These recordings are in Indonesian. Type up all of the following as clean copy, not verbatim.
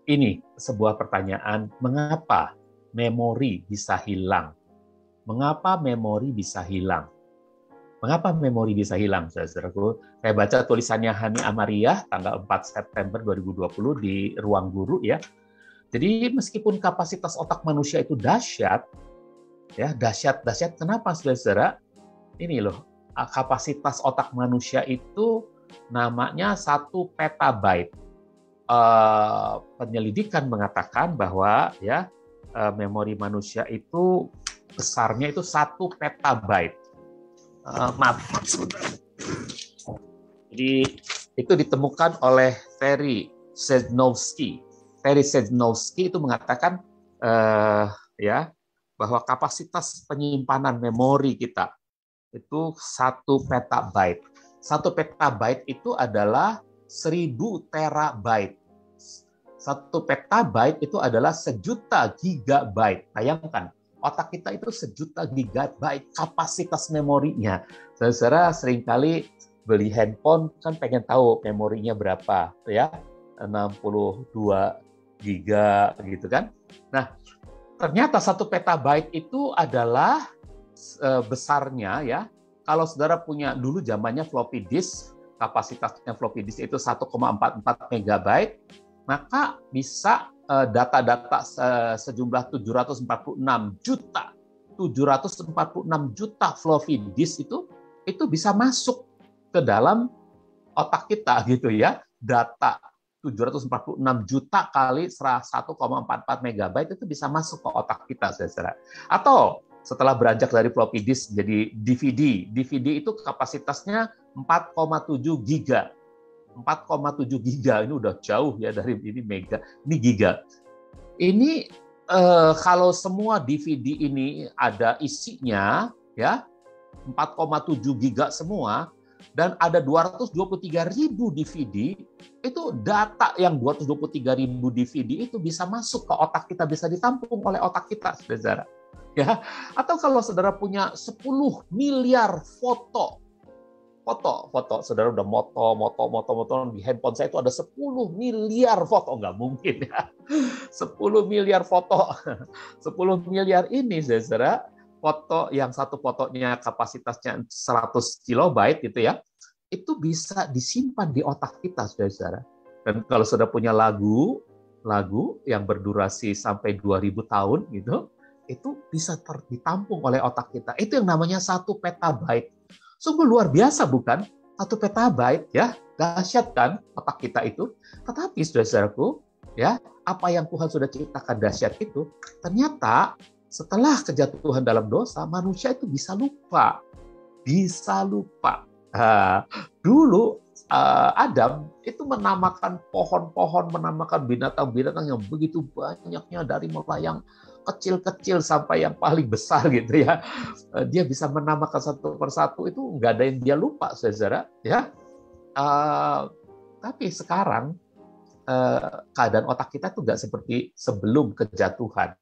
Ini sebuah pertanyaan, mengapa memori bisa hilang? Mengapa memori bisa hilang? Mengapa memori bisa hilang, saudaraku? Saya baca tulisannya Hani Amariah tanggal 4 September 2020 di Ruang Guru ya. Jadi meskipun kapasitas otak manusia itu dahsyat, ya dahsyat. Kenapa, saudara? Ini loh, kapasitas otak manusia itu namanya 1 petabyte. Penyelidikan mengatakan bahwa ya memori manusia itu besarnya itu 1 petabyte. Maaf, sebentar. Jadi itu ditemukan oleh Terry Sejnowski. Terry Sejnowski itu mengatakan ya bahwa kapasitas penyimpanan memori kita itu 1 petabyte. 1 petabyte itu adalah 1000 terabyte. 1 petabyte itu adalah 1.000.000 gigabyte. Bayangkan, otak kita itu 1.000.000 gigabyte kapasitas memorinya. Saudara seringkali beli handphone kan pengen tahu memorinya berapa, ya 62 giga gitu kan. Nah, ternyata 1 petabyte itu adalah besarnya ya. Kalau saudara punya dulu zamannya floppy disk, kapasitasnya floppy disk itu 1,44 megabyte, maka bisa data-data sejumlah 746 juta floppy disk itu bisa masuk ke dalam otak kita gitu ya. Data 746 juta kali 1,44 megabyte itu bisa masuk ke otak kita, saudara. Atau setelah beranjak dari floppy disk jadi DVD. DVD itu kapasitasnya 4,7 giga. 4,7 giga ini udah jauh ya dari ini mega, ini giga. Ini kalau semua DVD ini ada isinya ya 4,7 giga semua dan ada 223.000 DVD, itu data yang 223.000 DVD itu bisa masuk ke otak kita, bisa ditampung oleh otak kita, saudara. Ya, atau kalau saudara punya 10 miliar foto, saudara udah moto di handphone saya itu ada 10 miliar foto, nggak mungkin ya. 10 miliar foto, 10 miliar ini, saudara, foto yang satu fotonya kapasitasnya 100 kilobyte gitu ya, itu bisa disimpan di otak kita, saudara. Dan kalau sudah punya lagu yang berdurasi sampai 2000 tahun gitu, itu bisa ditampung oleh otak kita. Itu yang namanya 1 petabyte. Sungguh luar biasa bukan? 1 petabyte ya, dahsyat kan otak kita itu. Tetapi saudaraku, ya, apa yang Tuhan sudah ciptakan dahsyat itu, ternyata setelah kejatuhan dalam dosa, manusia itu bisa lupa. Bisa lupa. Dulu Adam itu menamakan pohon-pohon, menamakan binatang-binatang yang begitu banyaknya, dari mulai yang kecil-kecil sampai yang paling besar gitu ya. Dia bisa menamakan satu persatu, itu nggak ada yang dia lupa, saudara. Ya. Tapi sekarang keadaan otak kita tuh nggak seperti sebelum kejatuhan.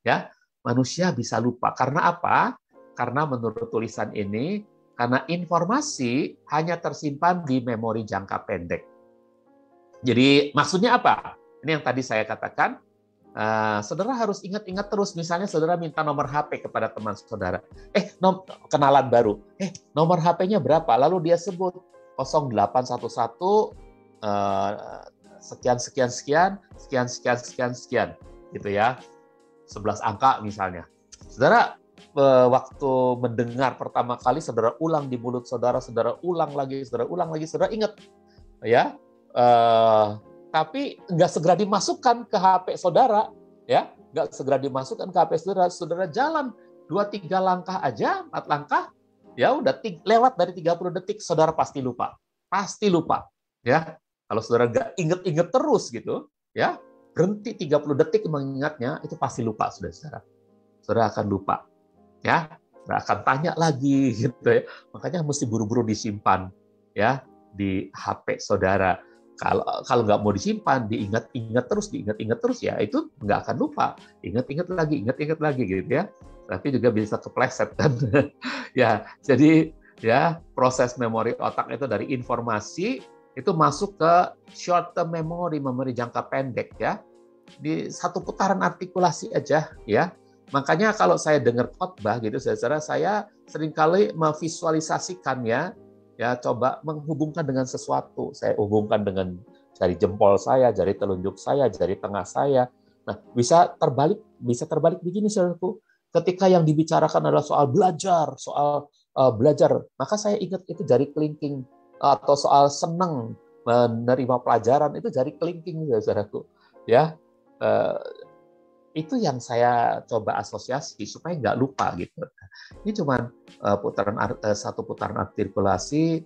Ya, manusia bisa lupa. Karena apa? Karena menurut tulisan ini, karena informasi hanya tersimpan di memori jangka pendek. Jadi maksudnya apa? Ini yang tadi saya katakan. Saudara harus ingat-ingat terus. Misalnya saudara minta nomor HP kepada teman saudara. Kenalan baru. Nomor HP-nya berapa? Lalu dia sebut 0811 sekian gitu ya. 11 angka misalnya. Saudara waktu mendengar pertama kali, saudara ulang di mulut saudara ulang lagi, saudara ingat ya. Tapi nggak segera dimasukkan ke HP saudara, ya, nggak segera dimasukkan ke HP saudara. Saudara jalan 2-3 langkah aja, 4 langkah, ya udah lewat dari 30 detik, saudara pasti lupa, ya. Kalau saudara nggak inget-inget terus gitu, ya, berhenti 30 detik mengingatnya, itu pasti lupa, saudara. Saudara akan lupa, ya, saudara akan tanya lagi, gitu ya. Makanya mesti buru-buru disimpan, ya, di HP saudara. Kalau nggak mau disimpan, diingat-ingat terus ya, itu nggak akan lupa. Ingat-ingat lagi gitu ya. Tapi juga bisa kepleset kan. Ya, jadi ya proses memori otak itu dari informasi itu masuk ke short term memory, memori jangka pendek ya. di satu putaran artikulasi aja ya. Makanya kalau saya dengar khotbah gitu, saudara, saya seringkali memvisualisasikan ya coba menghubungkan dengan sesuatu. Saya hubungkan dengan jari jempol saya, jari telunjuk saya, jari tengah saya. Nah, bisa terbalik begini, saudaraku. Ketika yang dibicarakan adalah soal belajar, maka saya ingat itu jari kelingking, atau soal senang menerima pelajaran itu jari kelingking, saudaraku. Ya, itu yang saya coba asosiasi supaya nggak lupa gitu. Ini cuma satu putaran artikulasi,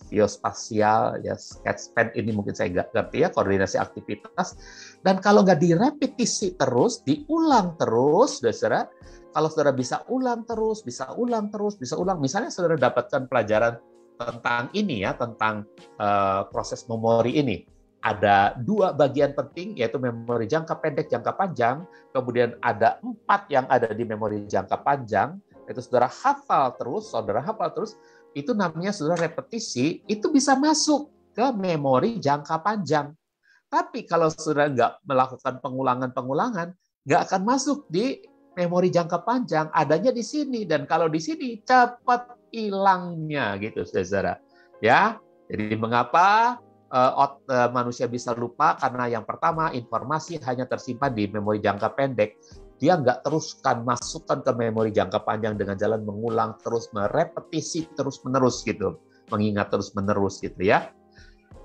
viospasial, ya sketchpad ini mungkin saya nggak ngerti ya, koordinasi aktivitas. Dan kalau nggak direpetisi terus, diulang terus, saudara. Kalau saudara bisa ulang terus, bisa ulang. Misalnya saudara dapatkan pelajaran tentang ini ya, tentang proses memori ini. Ada 2 bagian penting, yaitu memori jangka pendek, jangka panjang. Kemudian ada 4 yang ada di memori jangka panjang. Itu saudara hafal terus, itu namanya saudara repetisi, itu bisa masuk ke memori jangka panjang. Tapi kalau saudara nggak melakukan pengulangan, nggak akan masuk di memori jangka panjang, adanya di sini. Dan kalau di sini, cepat hilangnya gitu, saudara. Ya, jadi mengapa manusia bisa lupa? Karena yang pertama, informasi hanya tersimpan di memori jangka pendek. Dia nggak teruskan, masukkan ke memori jangka panjang dengan jalan mengulang terus, merepetisi terus-menerus gitu. Mengingat terus-menerus gitu ya.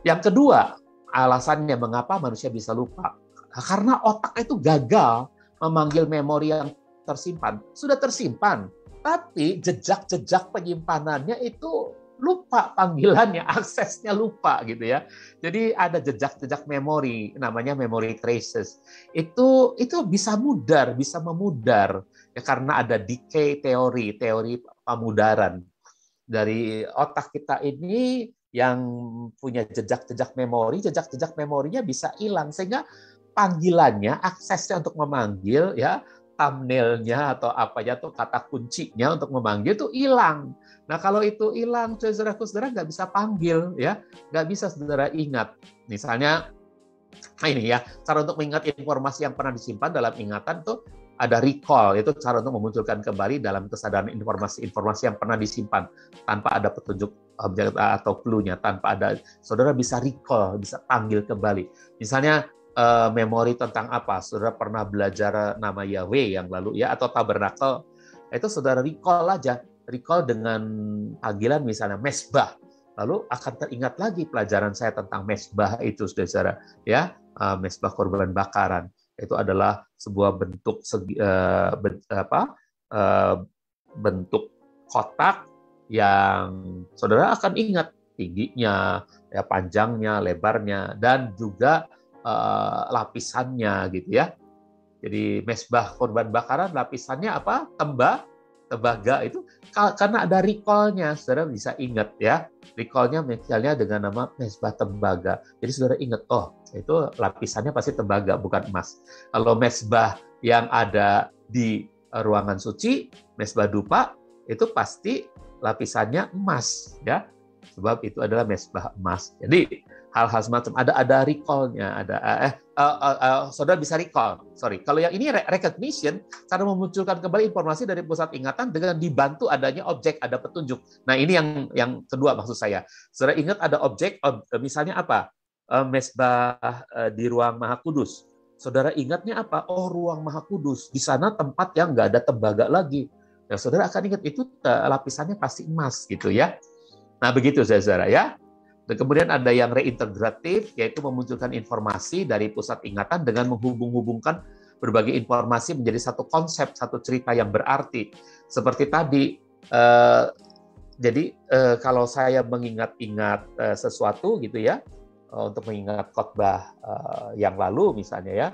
Yang kedua, alasannya mengapa manusia bisa lupa. Karena otak itu gagal memanggil memori yang tersimpan. Sudah tersimpan, tapi jejak-jejak penyimpanannya itu lupa panggilannya, aksesnya lupa gitu ya. Jadi ada jejak-jejak memori, namanya memory traces. Itu bisa memudar ya, karena ada decay teori pemudaran dari otak kita ini yang punya jejak-jejak memorinya bisa hilang, sehingga panggilannya, aksesnya untuk memanggil ya, thumbnail-nya atau apanya tuh, kata kuncinya untuk memanggil itu hilang. Nah, kalau itu hilang, saudara nggak bisa panggil ya, nggak bisa saudara ingat. Misalnya, nah ini ya, cara untuk mengingat informasi yang pernah disimpan dalam ingatan tuh ada recall, itu cara untuk memunculkan kembali dalam kesadaran informasi-informasi yang pernah disimpan tanpa ada petunjuk objek atau clue-nya, tanpa ada, saudara bisa recall, bisa panggil kembali. Misalnya memori tentang apa, saudara pernah belajar nama Yahweh yang lalu ya, atau tabernakel, itu saudara recall dengan panggilan misalnya mesbah, lalu akan teringat lagi pelajaran saya tentang mesbah itu, saudara ya, mesbah korban bakaran. Itu adalah sebuah bentuk kotak yang saudara akan ingat tingginya, ya, panjangnya, lebarnya, dan juga lapisannya gitu ya. Jadi mesbah korban bakaran lapisannya apa? Tembaga itu, karena ada recall-nya, saudara bisa ingat ya. Recall-nya misalnya dengan nama mesbah tembaga. Jadi saudara ingat, oh itu lapisannya pasti tembaga, bukan emas. Kalau mesbah yang ada di ruangan suci, mesbah dupa, itu pasti lapisannya emas ya. Sebab itu adalah mesbah emas. Jadi hal-hal semacam ada recall-nya, saudara bisa recall. Kalau yang ini recognition, cara memunculkan kembali informasi dari pusat ingatan dengan dibantu adanya objek, ada petunjuk. Nah, ini yang kedua maksud saya. Saudara ingat ada objek, misalnya apa? Mesbah di ruang Maha Kudus. Saudara ingatnya apa? Oh, ruang Maha Kudus. Di sana tempat yang nggak ada tembaga lagi. Nah, saudara akan ingat itu lapisannya pasti emas gitu ya. Nah, begitu saudara ya. Dan kemudian ada yang reintegratif, yaitu memunculkan informasi dari pusat ingatan dengan menghubung-hubungkan berbagai informasi menjadi satu konsep, satu cerita yang berarti. Seperti tadi, jadi kalau saya mengingat-ingat sesuatu gitu ya, untuk mengingat khotbah yang lalu misalnya ya,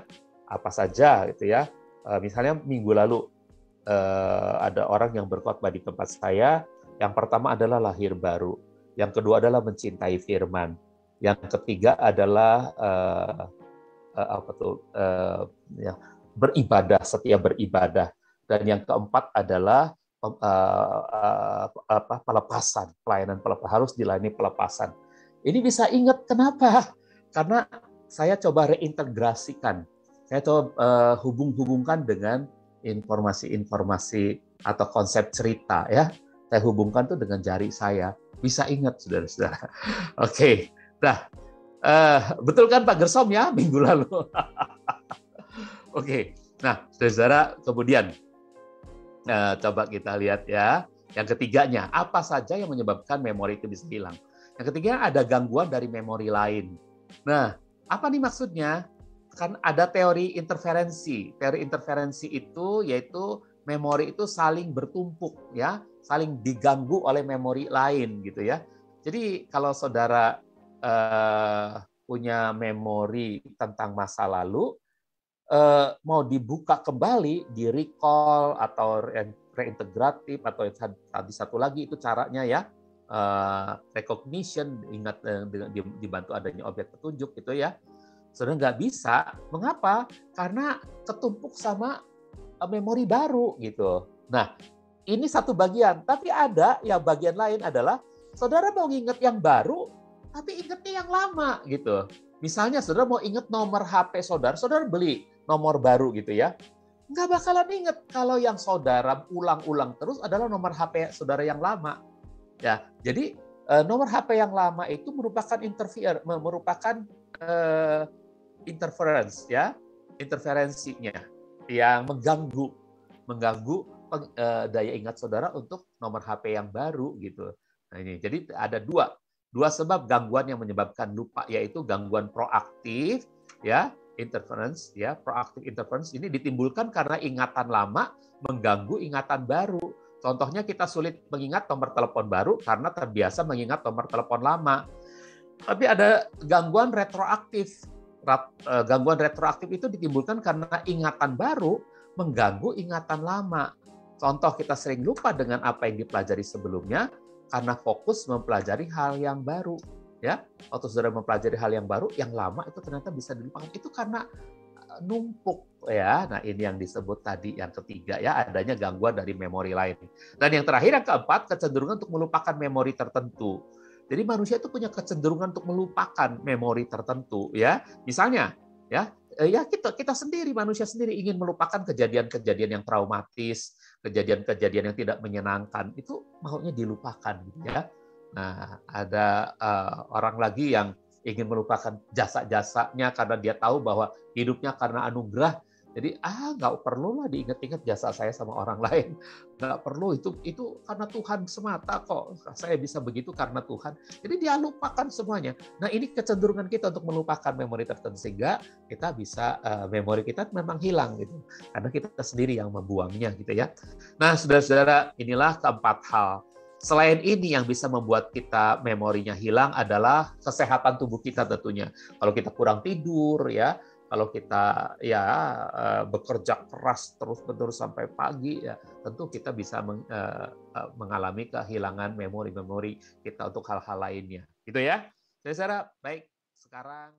apa saja gitu ya. Misalnya minggu lalu ada orang yang berkhotbah di tempat saya. Yang pertama adalah lahir baru. Yang kedua adalah mencintai firman. Yang ketiga adalah beribadah, setia beribadah. Dan yang keempat adalah pelepasan, pelayanan pelepasan, harus dilayani pelepasan. Ini bisa ingat kenapa? Karena saya coba reintegrasikan saya coba hubung-hubungkan dengan informasi-informasi atau konsep cerita ya. Saya hubungkan tuh dengan jari saya. Bisa ingat, saudara-saudara. Oke, nah betul kan Pak Gersom ya minggu lalu? Oke, nah saudara-saudara kemudian coba kita lihat ya. Yang ketiganya, apa saja yang menyebabkan memori itu bisa hilang? Yang ketiga ada gangguan dari memori lain. Nah, apa nih maksudnya? Kan ada teori interferensi. Teori interferensi itu yaitu memori itu saling bertumpuk ya, saling diganggu oleh memori lain gitu ya. Jadi kalau saudara punya memori tentang masa lalu, mau dibuka kembali, di recall atau reintegratif atau tadi satu lagi itu caranya ya, recognition, ingat dengan dibantu adanya objek petunjuk gitu ya. Saudara nggak bisa. Mengapa? Karena ketumpuk sama memori baru gitu. Nah, ini satu bagian. Tapi ada yang bagian lain adalah saudara mau ingat yang baru, tapi ingatnya yang lama gitu. Misalnya saudara mau ingat nomor HP saudara, saudara beli nomor baru gitu ya. Nggak bakalan ingat kalau yang saudara ulang-ulang terus adalah nomor HP saudara yang lama. Ya, jadi nomor HP yang lama itu merupakan interference ya, interferensinya yang mengganggu daya ingat saudara untuk nomor HP yang baru gitu. Nah ini jadi ada dua sebab gangguan yang menyebabkan lupa, yaitu gangguan proaktif ya, interference ya, proaktif interference ini ditimbulkan karena ingatan lama mengganggu ingatan baru. Contohnya kita sulit mengingat nomor telepon baru karena terbiasa mengingat nomor telepon lama. Tapi ada gangguan retroaktif. Gangguan retroaktif itu ditimbulkan karena ingatan baru mengganggu ingatan lama. Contoh, kita sering lupa dengan apa yang dipelajari sebelumnya karena fokus mempelajari hal yang baru. Ya, waktu saudara mempelajari hal yang baru, yang lama itu ternyata bisa dilupakan. Itu karena numpuk ya. Nah, ini yang disebut tadi yang ketiga ya, adanya gangguan dari memori lain. Dan yang terakhir yang keempat, kecenderungan untuk melupakan memori tertentu. Jadi manusia itu punya kecenderungan untuk melupakan memori tertentu ya. Misalnya ya kita sendiri, manusia sendiri ingin melupakan kejadian-kejadian yang traumatis, kejadian-kejadian yang tidak menyenangkan, itu maunya dilupakan gitu ya. Nah, ada orang lagi yang ingin melupakan jasa-jasanya karena dia tahu bahwa hidupnya karena anugerah. Jadi nggak perlu lah diingat-ingat jasa saya sama orang lain, nggak perlu, itu karena Tuhan semata kok saya bisa begitu karena Tuhan. Jadi dia lupakan semuanya. Nah ini kecenderungan kita untuk melupakan memori tertentu sehingga kita bisa memori kita memang hilang gitu karena kita sendiri yang membuangnya gitu ya. Nah saudara-saudara, inilah keempat hal. Selain ini yang bisa membuat kita memorinya hilang adalah kesehatan tubuh kita tentunya. Kalau kita kurang tidur ya, kalau kita ya bekerja keras terus-menerus sampai pagi ya, tentu kita bisa mengalami kehilangan memori-memori kita untuk hal-hal lainnya. Gitu ya. Saudara, baik sekarang